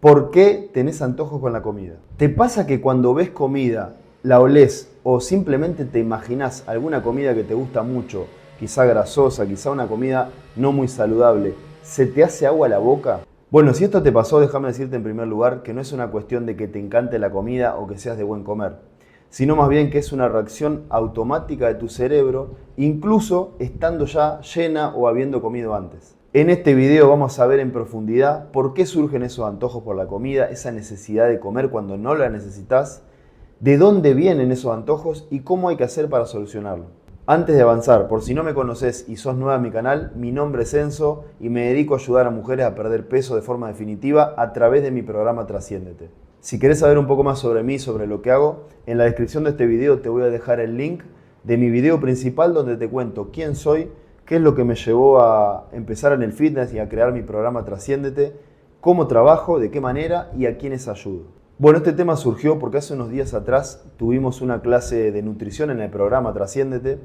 ¿Por qué tenés antojos con la comida? ¿Te pasa que cuando ves comida, la olés o simplemente te imaginás alguna comida que te gusta mucho, quizá grasosa, quizá una comida no muy saludable, se te hace agua la boca? Bueno, si esto te pasó, déjame decirte en primer lugar que no es una cuestión de que te encante la comida o que seas de buen comer, sino más bien que es una reacción automática de tu cerebro, incluso estando ya llena o habiendo comido antes. En este video vamos a ver en profundidad por qué surgen esos antojos por la comida, esa necesidad de comer cuando no la necesitas, de dónde vienen esos antojos y cómo hay que hacer para solucionarlo. Antes de avanzar, por si no me conoces y sos nueva en mi canal, mi nombre es Enzo y me dedico a ayudar a mujeres a perder peso de forma definitiva a través de mi programa Trasciéndete. Si querés saber un poco más sobre mí, sobre lo que hago, en la descripción de este video te voy a dejar el link de mi video principal donde te cuento quién soy, qué es lo que me llevó a empezar en el fitness y a crear mi programa Trasciéndete, cómo trabajo, de qué manera y a quiénes ayudo. Bueno, este tema surgió porque hace unos días atrás tuvimos una clase de nutrición en el programa Trasciéndete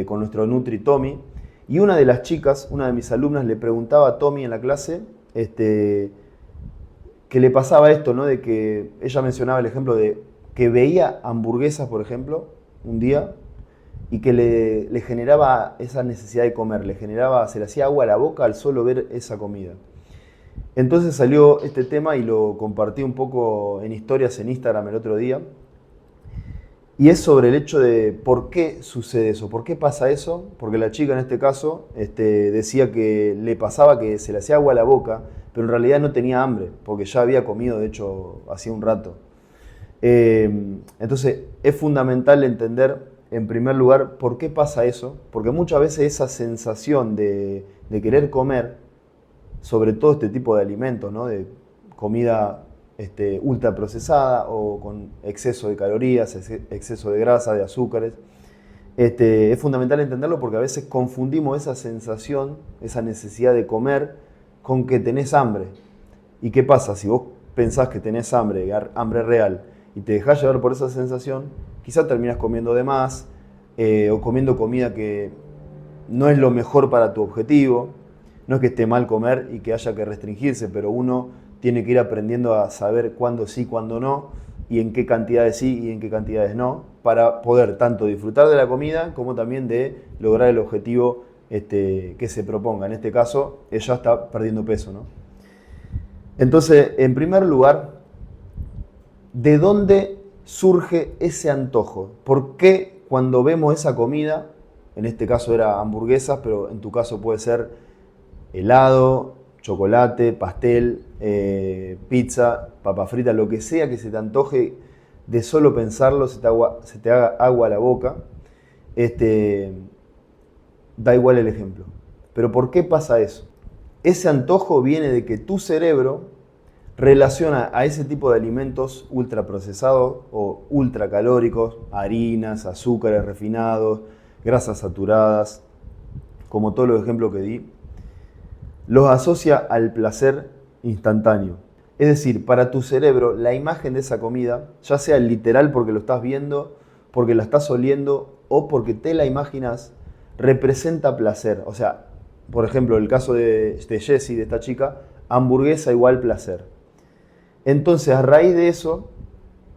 con nuestro Nutri Tommy, y una de las chicas, una de mis alumnas, le preguntaba a Tommy en la clase que le pasaba esto, ¿no? De que ella mencionaba el ejemplo de que veía hamburguesas, por ejemplo, un día y que le generaba esa necesidad de comer, se le hacía agua a la boca al solo ver esa comida. Entonces salió este tema y lo compartí un poco en historias en Instagram el otro día. Y es sobre el hecho de por qué sucede eso, por qué pasa eso. Porque la chica en este caso decía que le pasaba que se le hacía agua a la boca, pero en realidad no tenía hambre, porque ya había comido, de hecho, hacía un rato. Entonces es fundamental entender, en primer lugar, por qué pasa eso. Porque muchas veces esa sensación de querer comer, sobre todo este tipo de alimentos, ¿no? De comida ultra procesada o con exceso de calorías, exceso de grasa, de azúcares. Es fundamental entenderlo porque a veces confundimos esa sensación, esa necesidad de comer, con que tenés hambre. ¿Y qué pasa? Si vos pensás que tenés hambre, hambre real, y te dejás llevar por esa sensación, quizás terminás comiendo de más o comiendo comida que no es lo mejor para tu objetivo. No es que esté mal comer y que haya que restringirse, pero uno tiene que ir aprendiendo a saber cuándo sí, cuándo no, y en qué cantidades sí y en qué cantidades no, para poder tanto disfrutar de la comida como también de lograr el objetivo que se proponga. En este caso, ella está perdiendo peso, ¿no? Entonces, en primer lugar, ¿de dónde surge ese antojo? ¿Por qué cuando vemos esa comida, en este caso era hamburguesas, pero en tu caso puede ser helado, chocolate, pastel, pizza, papa frita, lo que sea que se te antoje, de solo pensarlo se te haga agua a la boca, da igual el ejemplo. Pero ¿por qué pasa eso? Ese antojo viene de que tu cerebro relaciona a ese tipo de alimentos ultraprocesados o ultracalóricos, harinas, azúcares refinados, grasas saturadas, como todos los ejemplos que di, los asocia al placer instantáneo. Es decir, para tu cerebro, la imagen de esa comida, ya sea literal porque lo estás viendo, porque la estás oliendo o porque te la imaginas, representa placer. O sea, por ejemplo, el caso de Jessie, de esta chica, hamburguesa igual placer. Entonces, a raíz de eso,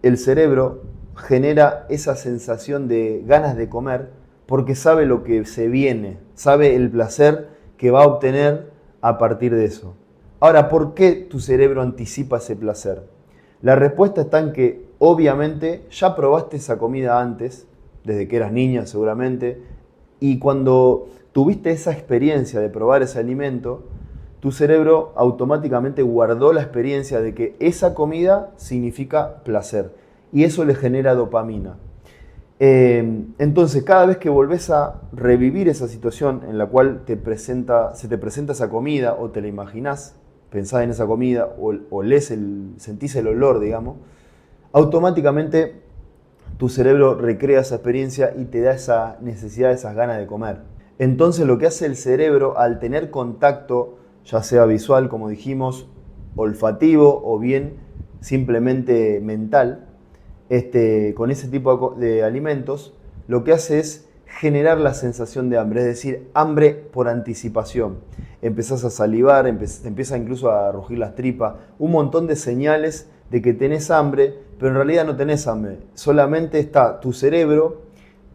el cerebro genera esa sensación de ganas de comer porque sabe lo que se viene, sabe el placer que va a obtener a partir de eso. Ahora, ¿por qué tu cerebro anticipa ese placer? La respuesta está en que obviamente ya probaste esa comida antes, desde que eras niña seguramente, y cuando tuviste esa experiencia de probar ese alimento, tu cerebro automáticamente guardó la experiencia de que esa comida significa placer y eso le genera dopamina. Entonces, cada vez que volvés a revivir esa situación en la cual se te presenta esa comida o te la imaginás, pensás en esa comida o sentís el olor, digamos, automáticamente tu cerebro recrea esa experiencia y te da esa necesidad, esas ganas de comer. Entonces, lo que hace el cerebro al tener contacto, ya sea visual, como dijimos, olfativo o bien simplemente mental, con ese tipo de alimentos, lo que hace es generar la sensación de hambre, es decir, hambre por anticipación. Empezás a salivar, te empieza incluso a rugir las tripas, un montón de señales de que tenés hambre, pero en realidad no tenés hambre. Solamente está tu cerebro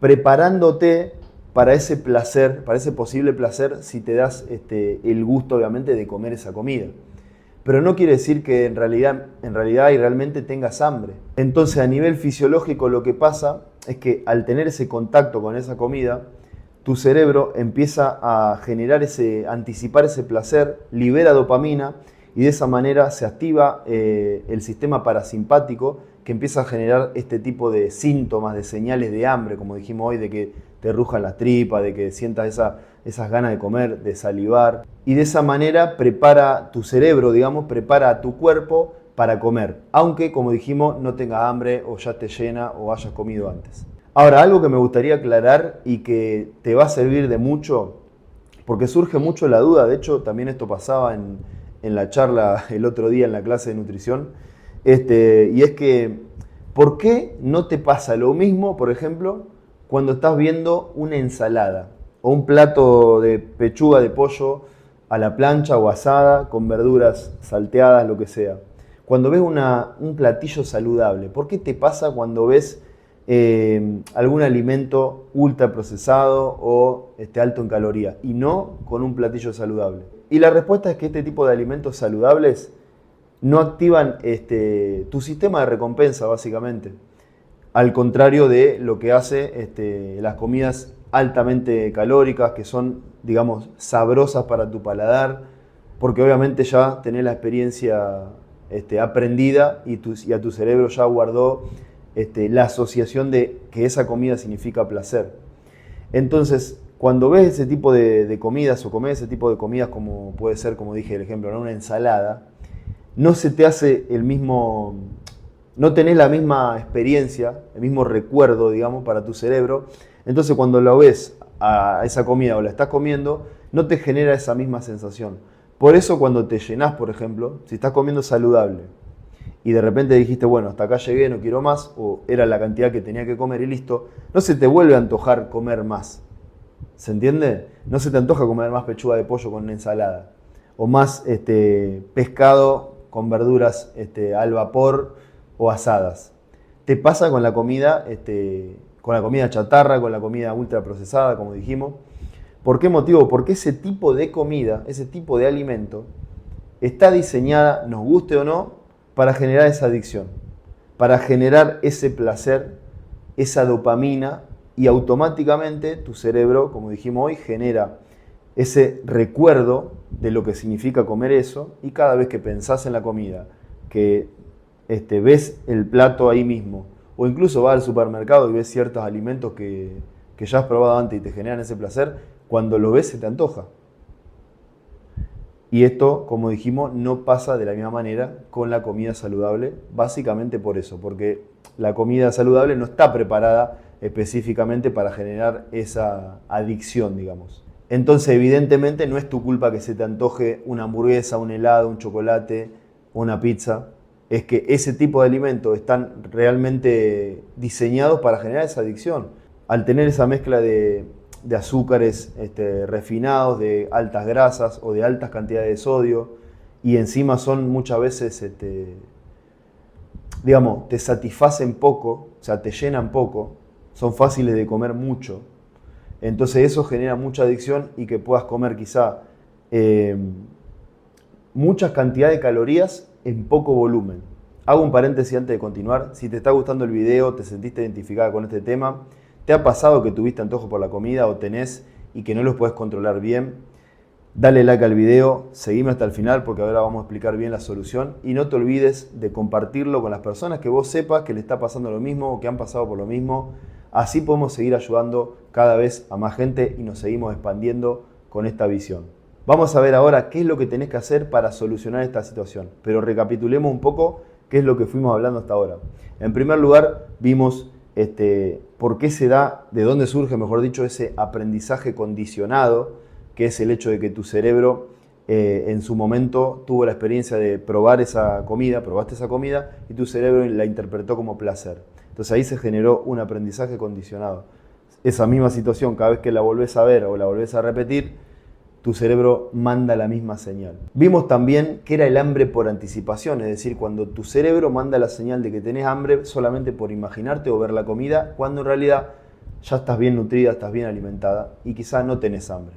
preparándote para ese placer, para ese posible placer, si te das el gusto, obviamente, de comer esa comida. Pero no quiere decir que en realidad y realmente tengas hambre. Entonces, a nivel fisiológico, lo que pasa es que al tener ese contacto con esa comida, tu cerebro empieza a anticipar ese placer, libera dopamina y de esa manera se activa el sistema parasimpático, que empieza a generar este tipo de síntomas, de señales de hambre, como dijimos hoy, de que te rujan las tripas, de que sientas esas ganas de comer, de salivar. Y de esa manera prepara tu cerebro, prepara a tu cuerpo para comer, aunque, como dijimos, no tengas hambre o ya te llena o hayas comido antes. Ahora, algo que me gustaría aclarar y que te va a servir de mucho, porque surge mucho la duda, de hecho también esto pasaba en la charla el otro día en la clase de nutrición, y es que, ¿por qué no te pasa lo mismo, por ejemplo, cuando estás viendo una ensalada o un plato de pechuga de pollo a la plancha o asada con verduras salteadas, lo que sea? Cuando ves un platillo saludable, ¿por qué te pasa cuando ves algún alimento ultraprocesado o alto en calorías y no con un platillo saludable? Y la respuesta es que este tipo de alimentos saludables no activan tu sistema de recompensa, básicamente. Al contrario de lo que hace las comidas altamente calóricas, que son, digamos, sabrosas para tu paladar, porque obviamente ya tenés la experiencia aprendida y a tu cerebro ya guardó la asociación de que esa comida significa placer. Entonces, cuando ves ese tipo de comidas o comes ese tipo de comidas, como puede ser, como dije el ejemplo, ¿no? Una ensalada, no se te hace no tenés la misma experiencia, el mismo recuerdo, digamos, para tu cerebro. Entonces, cuando lo ves a esa comida o la estás comiendo, no te genera esa misma sensación. Por eso, cuando te llenás, por ejemplo, si estás comiendo saludable y de repente dijiste, bueno, hasta acá llegué, no quiero más, o era la cantidad que tenía que comer y listo, no se te vuelve a antojar comer más. ¿Se entiende? No se te antoja comer más pechuga de pollo con una ensalada, o más pescado con verduras al vapor o asadas. Te pasa con la comida chatarra, con la comida ultraprocesada, como dijimos. ¿Por qué motivo? Porque ese tipo de comida, ese tipo de alimento, está diseñada, nos guste o no, para generar esa adicción, para generar ese placer, esa dopamina, y automáticamente tu cerebro, como dijimos hoy, genera ese recuerdo de lo que significa comer eso, y cada vez que pensás en la comida, que ves el plato ahí mismo, o incluso vas al supermercado y ves ciertos alimentos que ya has probado antes y te generan ese placer, cuando lo ves se te antoja. Y esto, como dijimos, no pasa de la misma manera con la comida saludable, básicamente por eso, porque la comida saludable no está preparada específicamente para generar esa adicción, digamos. Entonces, evidentemente, no es tu culpa que se te antoje una hamburguesa, un helado, un chocolate, una pizza. Es que ese tipo de alimentos están realmente diseñados para generar esa adicción. Al tener esa mezcla de azúcares refinados, de altas grasas o de altas cantidades de sodio, y encima son muchas veces, te satisfacen poco, o sea, te llenan poco, son fáciles de comer mucho. Entonces eso genera mucha adicción y que puedas comer quizá muchas cantidades de calorías en poco volumen. Hago un paréntesis antes de continuar. Si te está gustando el video, te sentiste identificada con este tema, ¿te ha pasado que tuviste antojo por la comida o tenés y que no los puedes controlar bien? Dale like al video, seguime hasta el final porque ahora vamos a explicar bien la solución, y no te olvides de compartirlo con las personas que vos sepas que le está pasando lo mismo o que han pasado por lo mismo. Así podemos seguir ayudando cada vez a más gente y nos seguimos expandiendo con esta visión. Vamos a ver ahora qué es lo que tenés que hacer para solucionar esta situación, pero recapitulemos un poco qué es lo que fuimos hablando hasta ahora. En primer lugar, vimos por qué se da, de dónde surge, mejor dicho, ese aprendizaje condicionado, que es el hecho de que tu cerebro en su momento tuvo la experiencia de probaste esa comida y tu cerebro la interpretó como placer. Entonces ahí se generó un aprendizaje condicionado. esa misma situación, cada vez que la volvés a ver o la volvés a repetir, tu cerebro manda la misma señal. Vimos también que era el hambre por anticipación, es decir, cuando tu cerebro manda la señal de que tenés hambre solamente por imaginarte o ver la comida, cuando en realidad ya estás bien nutrida, estás bien alimentada y quizás no tenés hambre.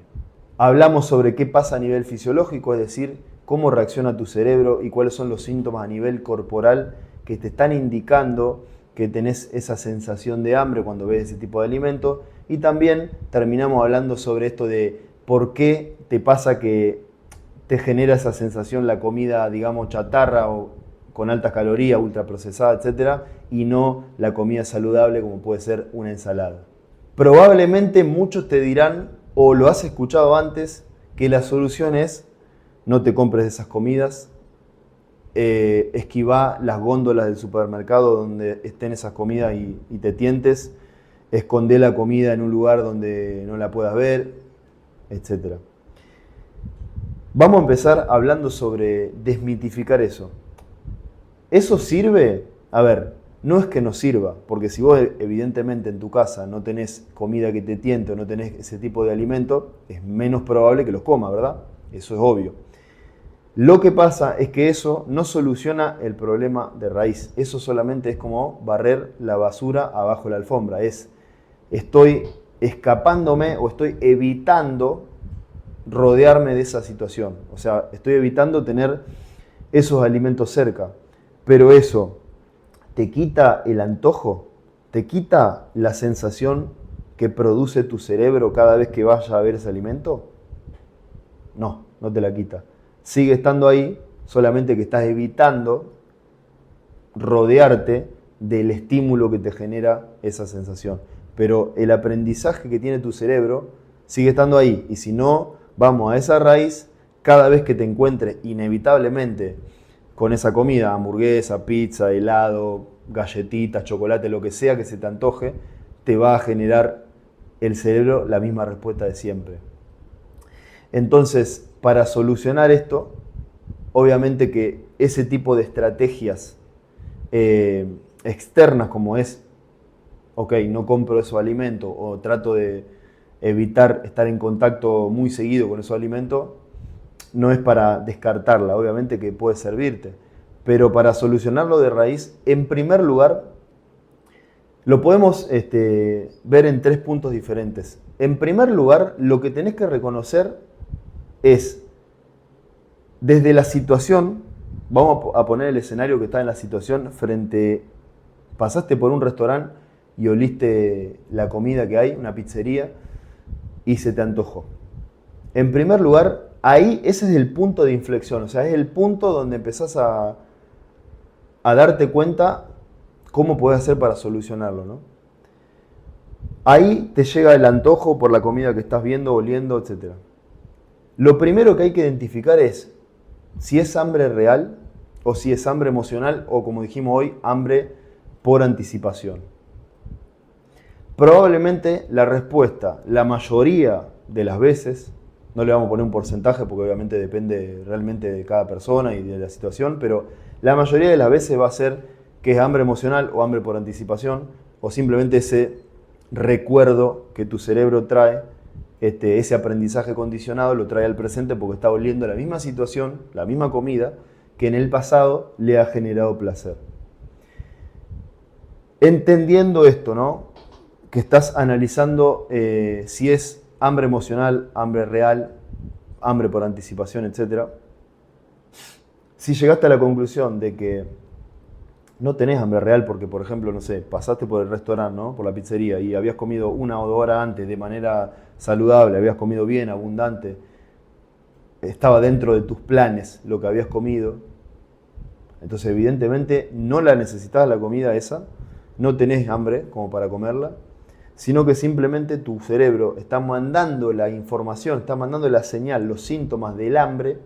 Hablamos sobre qué pasa a nivel fisiológico, es decir, cómo reacciona tu cerebro y cuáles son los síntomas a nivel corporal que te están indicando que tenés esa sensación de hambre cuando ves ese tipo de alimento. Y también terminamos hablando sobre esto de por qué te pasa que te genera esa sensación la comida, digamos, chatarra o con altas calorías, ultraprocesada, etcétera, y no la comida saludable como puede ser una ensalada. Probablemente muchos te dirán, o lo has escuchado antes, que la solución es no te compres esas comidas, esquivá las góndolas del supermercado donde estén esas comidas y te tientes, escondé la comida en un lugar donde no la puedas ver, etc. Vamos a empezar hablando sobre desmitificar eso. ¿Eso sirve? A ver, no es que no sirva, porque si vos evidentemente en tu casa no tenés comida que te tiente o no tenés ese tipo de alimento, es menos probable que los comas, ¿verdad? Eso es obvio. Lo que pasa es que eso no soluciona el problema de raíz. Eso solamente es como barrer la basura abajo de la alfombra. Estoy escapándome o estoy evitando rodearme de esa situación. O sea, estoy evitando tener esos alimentos cerca. Pero eso te quita el antojo, te quita la sensación que produce tu cerebro cada vez que vaya a ver ese alimento. No, no te la quita. Sigue estando ahí, solamente que estás evitando rodearte del estímulo que te genera esa sensación. Pero el aprendizaje que tiene tu cerebro sigue estando ahí. Y si no, vamos a esa raíz, cada vez que te encuentres inevitablemente con esa comida, hamburguesa, pizza, helado, galletitas, chocolate, lo que sea que se te antoje, te va a generar el cerebro la misma respuesta de siempre. Entonces, para solucionar esto, obviamente que ese tipo de estrategias externas como es, ok, no compro esos alimentos o trato de evitar estar en contacto muy seguido con esos alimentos, no es para descartarla, obviamente que puede servirte, pero para solucionarlo de raíz, en primer lugar, lo podemos ver en 3 puntos diferentes. En primer lugar, lo que tenés que reconocer es, desde la situación, vamos a poner el escenario que está en la situación pasaste por un restaurante y oliste la comida que hay, una pizzería, y se te antojó. En primer lugar, ahí ese es el punto de inflexión, o sea, es el punto donde empezás a darte cuenta cómo podés hacer para solucionarlo, ¿no? Ahí te llega el antojo por la comida que estás viendo, oliendo, etc. Lo primero que hay que identificar es si es hambre real o si es hambre emocional o, como dijimos hoy, hambre por anticipación. Probablemente la respuesta, la mayoría de las veces, no le vamos a poner un porcentaje porque obviamente depende realmente de cada persona y de la situación, pero la mayoría de las veces va a ser que es hambre emocional o hambre por anticipación o simplemente ese recuerdo que tu cerebro trae, ese aprendizaje condicionado lo trae al presente porque está oliendo la misma situación, la misma comida que en el pasado le ha generado placer. Entendiendo esto, ¿no? Que estás analizando si es hambre emocional, hambre real, hambre por anticipación, etc. Si llegaste a la conclusión de que no tenés hambre real porque, por ejemplo, no sé, pasaste por el restaurante, ¿no? Por la pizzería y habías comido 1 o 2 horas antes de manera saludable, habías comido bien, abundante, estaba dentro de tus planes lo que habías comido, entonces evidentemente no la necesitas la comida esa, no tenés hambre como para comerla, sino que simplemente tu cerebro está mandando la información, está mandando la señal, los síntomas del hambre,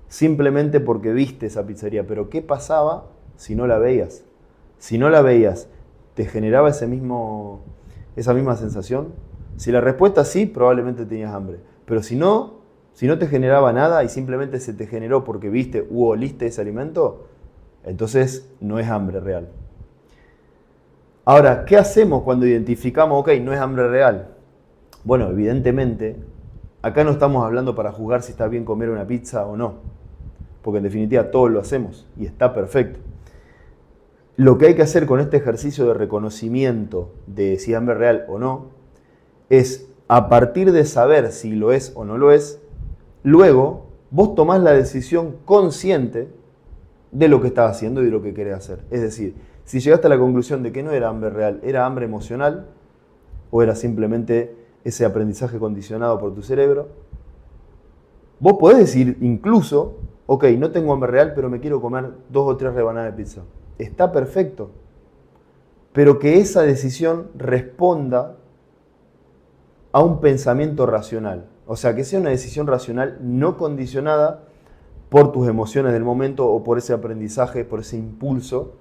simplemente porque viste esa pizzería. Pero ¿qué pasaba si no la veías? Si no la veías, ¿te generaba esa misma sensación? Si la respuesta es sí, probablemente tenías hambre. Pero si no te generaba nada y simplemente se te generó porque viste u oliste ese alimento, entonces no es hambre real. Ahora, ¿qué hacemos cuando identificamos, ok, no es hambre real? Bueno, evidentemente, acá no estamos hablando para juzgar si está bien comer una pizza o no, porque en definitiva todos lo hacemos y está perfecto. Lo que hay que hacer con este ejercicio de reconocimiento de si es hambre real o no, es a partir de saber si lo es o no lo es, luego vos tomás la decisión consciente de lo que estás haciendo y de lo que querés hacer. Es decir, si llegaste a la conclusión de que no era hambre real, era hambre emocional, o era simplemente ese aprendizaje condicionado por tu cerebro, vos podés decir incluso, ok, no tengo hambre real, pero me quiero comer 2 o 3 rebanadas de pizza. Está perfecto. Pero que esa decisión responda a un pensamiento racional. O sea, que sea una decisión racional no condicionada por tus emociones del momento o por ese aprendizaje, por ese impulso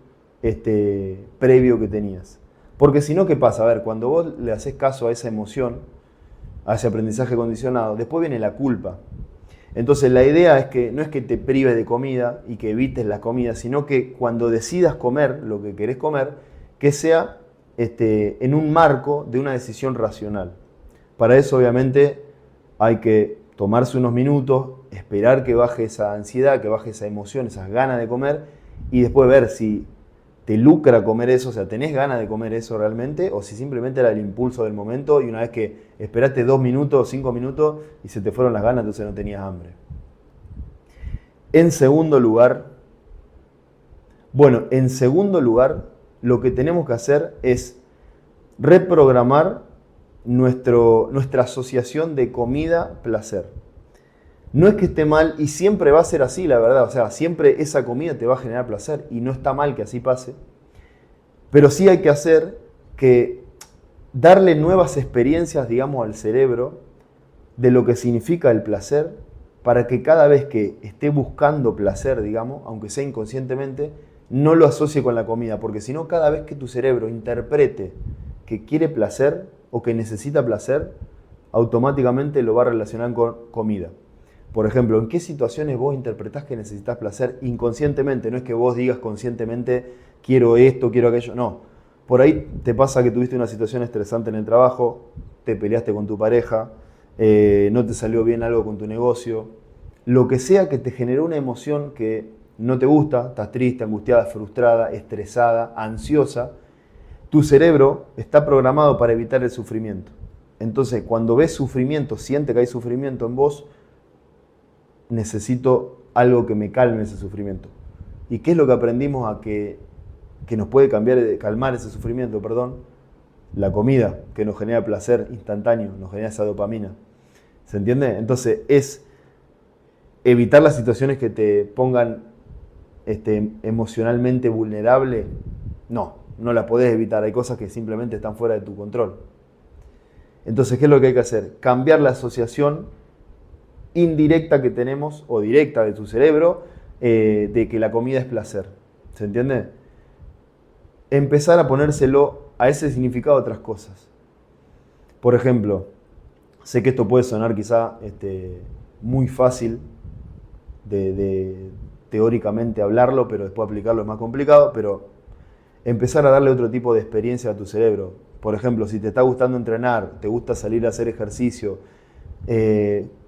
previo que tenías. Porque si no, ¿qué pasa? A ver, cuando vos le haces caso a esa emoción, a ese aprendizaje condicionado, después viene la culpa. Entonces la idea es que no es que te prives de comida y que evites la comida, sino que cuando decidas comer lo que querés comer, que sea en un marco de una decisión racional. Para eso obviamente hay que tomarse unos minutos, esperar que baje esa ansiedad, que baje esa emoción, esas ganas de comer y después ver si te lucra comer eso, o sea, tenés ganas de comer eso realmente o si simplemente era el impulso del momento y una vez que esperaste 2 minutos, 5 minutos y se te fueron las ganas, entonces no tenías hambre. En segundo lugar, lo que tenemos que hacer es reprogramar nuestra asociación de comida-placer. No es que esté mal y siempre va a ser así, la verdad. O sea, siempre esa comida te va a generar placer y no está mal que así pase. Pero sí hay que hacer que darle nuevas experiencias, digamos, al cerebro de lo que significa el placer para que cada vez que esté buscando placer, digamos, aunque sea inconscientemente, no lo asocie con la comida. Porque si no, cada vez que tu cerebro interprete que quiere placer o que necesita placer, automáticamente lo va a relacionar con comida. Por ejemplo, ¿en qué situaciones vos interpretás que necesitas placer inconscientemente? No es que vos digas conscientemente, quiero esto, quiero aquello. No. Por ahí te pasa que tuviste una situación estresante en el trabajo, te peleaste con tu pareja, no te salió bien algo con tu negocio. Lo que sea que te generó una emoción que no te gusta, estás triste, angustiada, frustrada, estresada, ansiosa, tu cerebro está programado para evitar el sufrimiento. Entonces, cuando ves sufrimiento, siente que hay sufrimiento en vos, necesito algo que me calme ese sufrimiento. ¿Y qué es lo que aprendimos a que nos puede calmar ese sufrimiento? La comida, que nos genera placer instantáneo, nos genera esa dopamina. ¿Se entiende? Entonces es evitar las situaciones que te pongan emocionalmente vulnerable. No la podés evitar. Hay cosas que simplemente están fuera de tu control. Entonces, ¿qué es lo que hay que hacer? Cambiar la asociación indirecta que tenemos, o directa de tu cerebro, de que la comida es placer. ¿Se entiende? Empezar a ponérselo a ese significado de otras cosas. Por ejemplo, sé que esto puede sonar quizá muy fácil de teóricamente hablarlo, pero después aplicarlo es más complicado, pero empezar a darle otro tipo de experiencia a tu cerebro. Por ejemplo, si te está gustando entrenar, te gusta salir a hacer ejercicio,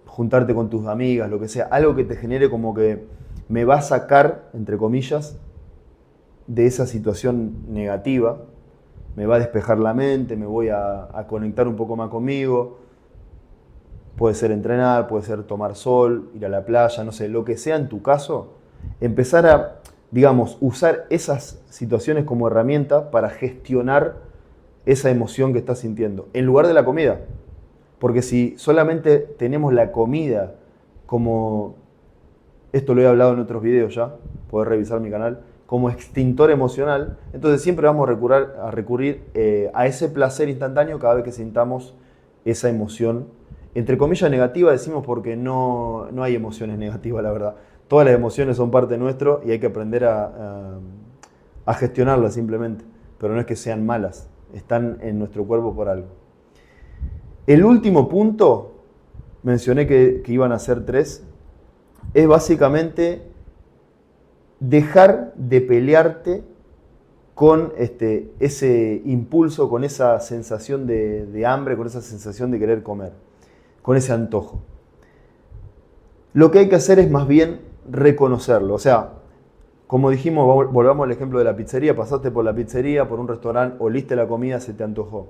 juntarte con tus amigas, lo que sea, algo que te genere como que me va a sacar, entre comillas, de esa situación negativa, me va a despejar la mente, me voy a conectar un poco más conmigo. Puede ser entrenar, puede ser tomar sol, ir a la playa, no sé, lo que sea en tu caso, empezar a, digamos, usar esas situaciones como herramienta para gestionar esa emoción que estás sintiendo, en lugar de la comida. Porque si solamente tenemos la comida como, esto lo he hablado en otros videos ya, podés revisar mi canal, como extintor emocional, entonces siempre vamos a recurrir a ese placer instantáneo cada vez que sintamos esa emoción, entre comillas negativa, decimos porque no hay emociones negativas, la verdad. Todas las emociones son parte nuestro y hay que aprender a gestionarlas simplemente, pero no es que sean malas, están en nuestro cuerpo por algo. El último punto, mencioné que iban a ser 3, es básicamente dejar de pelearte con ese impulso, con esa sensación de hambre, con esa sensación de querer comer, con ese antojo. Lo que hay que hacer es más bien reconocerlo. O sea, como dijimos, volvamos al ejemplo de la pizzería, pasaste por la pizzería, por un restaurante, oliste la comida, se te antojó.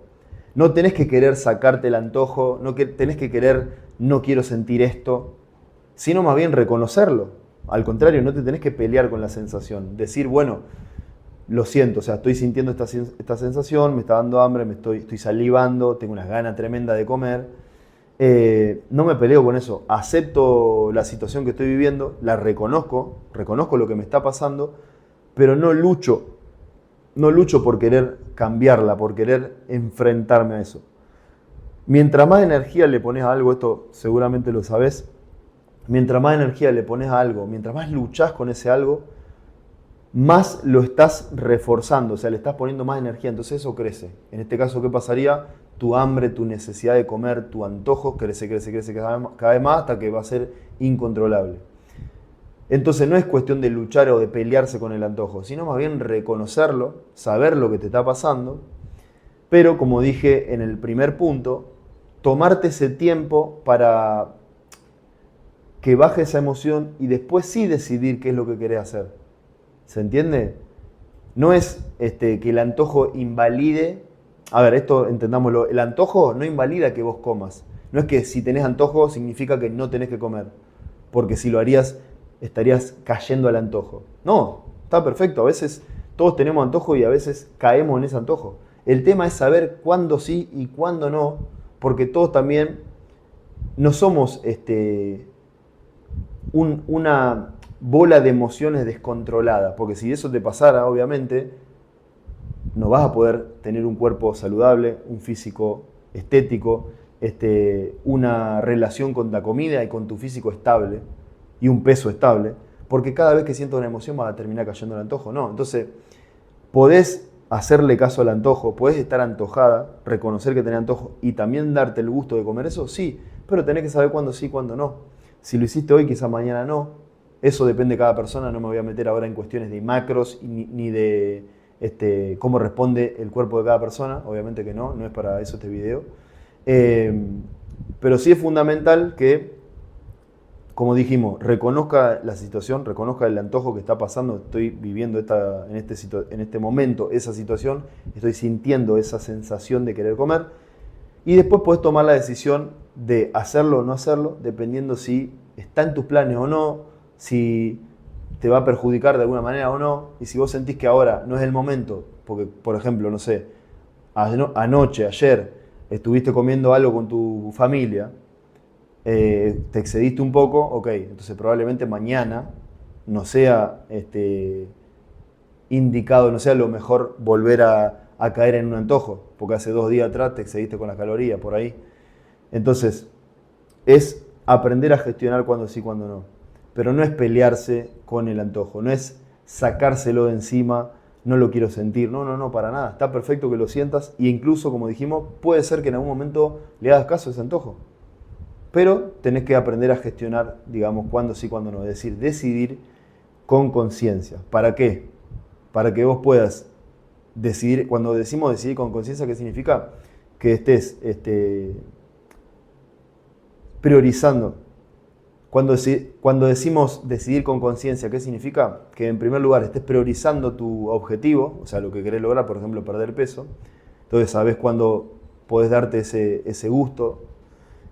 No tenés que querer sacarte el antojo, no tenés que querer, no quiero sentir esto, sino más bien reconocerlo. Al contrario, no te tenés que pelear con la sensación. Decir, bueno, lo siento, o sea, estoy sintiendo esta sensación, me está dando hambre, estoy salivando, tengo unas ganas tremendas de comer. No me peleo con eso, acepto la situación que estoy viviendo, la reconozco lo que me está pasando, pero no lucho por querer cambiarla, por querer enfrentarme a eso. Mientras más energía le pones a algo, esto seguramente lo sabes, mientras más energía le pones a algo, mientras más luchás con ese algo, más lo estás reforzando, o sea, le estás poniendo más energía, entonces eso crece. En este caso, ¿qué pasaría? Tu hambre, tu necesidad de comer, tu antojo crece cada vez más hasta que va a ser incontrolable. Entonces no es cuestión de luchar o de pelearse con el antojo, sino más bien reconocerlo, saber lo que te está pasando, pero como dije en el primer punto, tomarte ese tiempo para que baje esa emoción y después sí decidir qué es lo que querés hacer. ¿Se entiende? No es que el antojo invalide. A ver, esto entendámoslo. El antojo no invalida que vos comas. No es que si tenés antojo significa que no tenés que comer. Porque si lo harías, estarías cayendo al antojo. No, está perfecto. A veces todos tenemos antojo y a veces caemos en ese antojo. El tema es saber cuándo sí y cuándo no. Porque todos también no somos una bola de emociones descontroladas, porque si eso te pasara, obviamente, no vas a poder tener un cuerpo saludable, un físico estético, una relación con la comida y con tu físico estable y un peso estable, porque cada vez que sientas una emoción vas a terminar cayendo al antojo. No, entonces podés hacerle caso al antojo, podés estar antojada, reconocer que tenés antojo y también darte el gusto de comer eso, sí, pero tenés que saber cuándo sí y cuándo no. Si lo hiciste hoy, quizá mañana no. Eso depende de cada persona, no me voy a meter ahora en cuestiones de macros ni de cómo responde el cuerpo de cada persona, obviamente que no es para eso este video. Pero sí es fundamental que, como dijimos, reconozca la situación, reconozca el antojo que está pasando, estoy viviendo en este momento esa situación, estoy sintiendo esa sensación de querer comer, y después puedes tomar la decisión de hacerlo o no hacerlo, dependiendo si está en tus planes o no, si te va a perjudicar de alguna manera o no, y si vos sentís que ahora no es el momento, porque, por ejemplo, no sé, ayer, estuviste comiendo algo con tu familia, te excediste un poco, ok, entonces probablemente mañana no sea indicado, no sea lo mejor volver a caer en un antojo, porque hace 2 días atrás te excediste con las calorías, por ahí. Entonces, es aprender a gestionar cuándo sí, cuándo no. Pero no es pelearse con el antojo, no es sacárselo de encima, no lo quiero sentir, no, para nada. Está perfecto que lo sientas e incluso, como dijimos, puede ser que en algún momento le hagas caso a ese antojo. Pero tenés que aprender a gestionar, digamos, cuándo sí, cuándo no. Es decir, decidir con conciencia. ¿Para qué? Para que vos puedas decidir. Cuando decimos decidir con conciencia, ¿qué significa? Que estés priorizando. Cuando decimos decidir con conciencia, ¿qué significa? Que en primer lugar estés priorizando tu objetivo, o sea, lo que querés lograr, por ejemplo, perder peso. Entonces sabés cuándo podés darte ese gusto.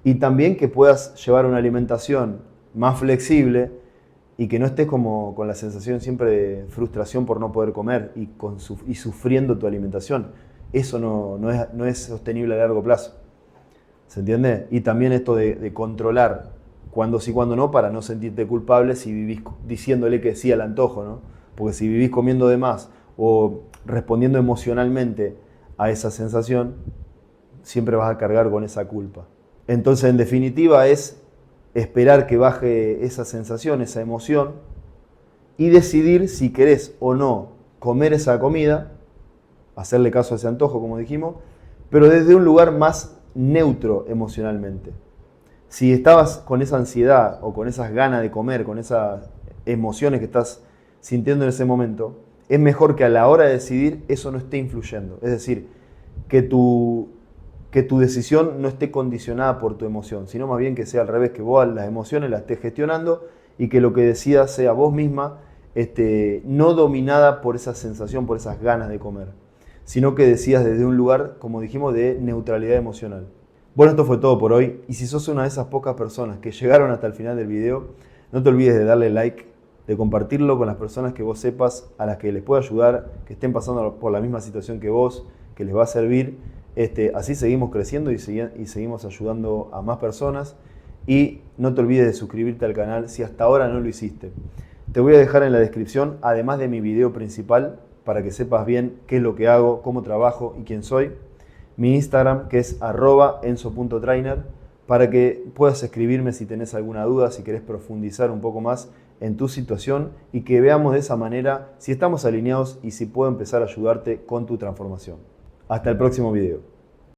Y también que puedas llevar una alimentación más flexible y que no estés como con la sensación siempre de frustración por no poder comer y sufriendo tu alimentación. Eso no es sostenible a largo plazo. ¿Se entiende? Y también esto de controlar cuándo sí, cuándo no, para no sentirte culpable si vivís diciéndole que sí al antojo, ¿no? Porque si vivís comiendo de más o respondiendo emocionalmente a esa sensación, siempre vas a cargar con esa culpa. Entonces, en definitiva, es esperar que baje esa sensación, esa emoción, y decidir si querés o no comer esa comida, hacerle caso a ese antojo, como dijimos, pero desde un lugar más neutro emocionalmente. Si estabas con esa ansiedad o con esas ganas de comer, con esas emociones que estás sintiendo en ese momento, es mejor que a la hora de decidir eso no esté influyendo. Es decir, que tu decisión no esté condicionada por tu emoción, sino más bien que sea al revés, que vos las emociones las estés gestionando y que lo que decidas sea vos misma, no dominada por esa sensación, por esas ganas de comer, sino que decidas desde un lugar, como dijimos, de neutralidad emocional. Bueno, esto fue todo por hoy, y si sos una de esas pocas personas que llegaron hasta el final del video, no te olvides de darle like, de compartirlo con las personas que vos sepas, a las que les pueda ayudar, que estén pasando por la misma situación que vos, que les va a servir. Así seguimos creciendo y seguimos ayudando a más personas. Y no te olvides de suscribirte al canal si hasta ahora no lo hiciste. Te voy a dejar en la descripción, además de mi video principal, para que sepas bien qué es lo que hago, cómo trabajo y quién soy, mi Instagram, que es @enzo.trainer, para que puedas escribirme si tenés alguna duda, si querés profundizar un poco más en tu situación y que veamos de esa manera si estamos alineados y si puedo empezar a ayudarte con tu transformación. Hasta el próximo video.